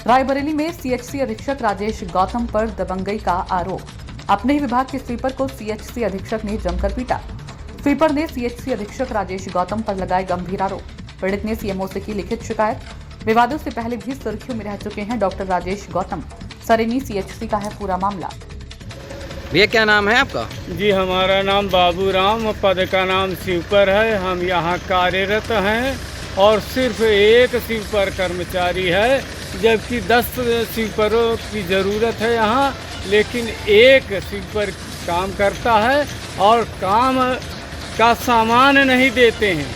रायबरेली में सीएचसी अधीक्षक राजेश गौतम पर दबंगई का आरोप। अपने ही विभाग के स्वीपर को सीएचसी अधीक्षक ने जमकर पीटा। स्वीपर ने सीएचसी अधीक्षक राजेश गौतम पर लगाए गंभीर आरोप। पीड़ित ने सीएमओ से की लिखित शिकायत। विवादों से पहले भी सुर्खियों में रह चुके हैं डॉक्टर राजेश गौतम। सरेनी सीएचसी का है पूरा मामला। भैया क्या नाम है आपका? जी हमारा नाम बाबूराम, पद का नाम स्वीपर है। हम यहाँ कार्यरत हैं और सिर्फ एक स्वीपर कर्मचारी है, जबकि 10 स्वीपरों की ज़रूरत है यहाँ, लेकिन एक स्वीपर काम करता है और काम का सामान नहीं देते हैं।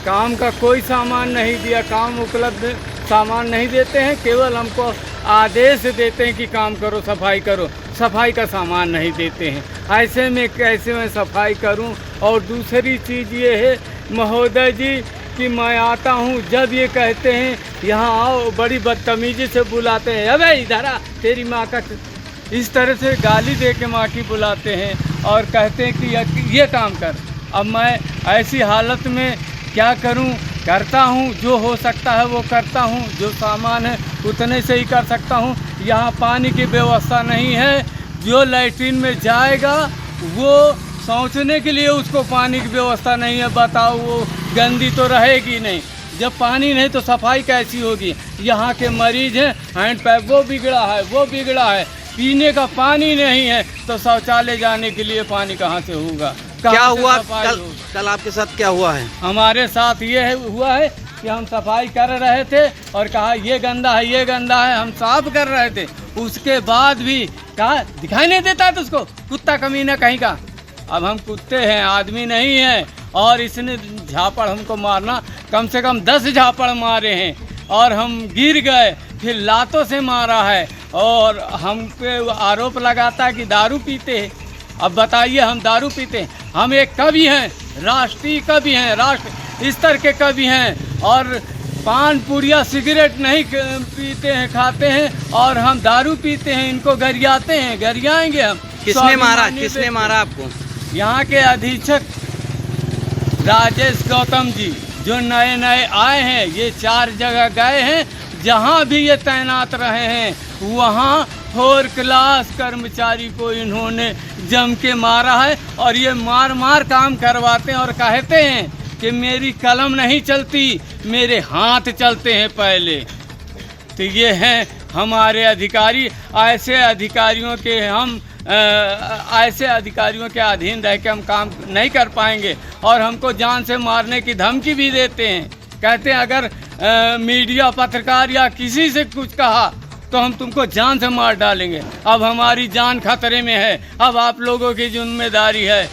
काम का कोई सामान नहीं दिया, काम उपलब्ध सामान नहीं देते हैं, केवल हमको आदेश देते हैं कि काम करो, सफाई करो, सफाई का सामान नहीं देते हैं। ऐसे में कैसे मैं सफाई करूं? और दूसरी चीज़ ये है महोदय जी कि मैं आता हूं, जब ये कहते हैं यहाँ आओ, बड़ी बदतमीजी से बुलाते हैं, अबे इधर आ, तेरी माँ का, इस तरह से गाली दे के माँ की बुलाते हैं और कहते हैं कि ये काम कर। अब मैं ऐसी हालत में क्या करूं? करता हूं, जो हो सकता है वो करता हूं, जो सामान है उतने से ही कर सकता हूं। यहाँ पानी की व्यवस्था नहीं है, जो लैट्रिन में जाएगा वो शौचने के लिए उसको पानी की व्यवस्था नहीं है। बताओ, वो गंदी तो रहेगी नहीं। जब पानी नहीं तो सफाई कैसी होगी? यहाँ के मरीज हैं, हैंड पैप वो बिगड़ा है, वो बिगड़ा है, पीने का पानी नहीं है, तो शौचालय जाने के लिए पानी कहाँ से होगा? क्या हुआ कल आपके साथ क्या हुआ है? हमारे साथ ये हुआ है कि हम सफाई कर रहे थे और कहा ये गंदा है, ये गंदा है, हम साफ कर रहे थे। उसके बाद भी कहा दिखाई नहीं देता है तुझको, कुत्ता कमीना कहीं का। अब हम कुत्ते हैं, आदमी नहीं हैं। और इसने झापड़ हमको मारना, कम से कम 10 झापड़ मारे हैं और हम गिर गए, फिर लातों से मारा है और हम पे आरोप लगाता है कि दारू पीते हैं। अब बताइए, हम दारू पीते हैं? हम एक कवि हैं, राष्ट्रीय कवि हैं, राष्ट्र स्तर के कवि हैं, और पान पुड़िया सिगरेट नहीं पीते हैं, खाते हैं, और हम दारू पीते हैं। इनको गरियाते हैं, गरियाएंगे हम। किसने मारा आपको? यहाँ के अधीक्षक राजेश गौतम जी, जो नए नए आए हैं, ये 4 जगह गए हैं, जहाँ भी ये तैनात रहे हैं वहाँ 4 क्लास कर्मचारी को इन्होंने जम के मारा है। और ये मार काम करवाते हैं और कहते हैं कि मेरी कलम नहीं चलती, मेरे हाथ चलते हैं पहले। तो ये हैं हमारे अधिकारी। ऐसे अधिकारियों के अधीन रह के हम काम नहीं कर पाएंगे और हमको जान से मारने की धमकी भी देते हैं। कहते हैं अगर मीडिया, पत्रकार या किसी से कुछ कहा तो हम तुमको जान से मार डालेंगे। अब हमारी जान खतरे में है, अब आप लोगों की जिम्मेदारी है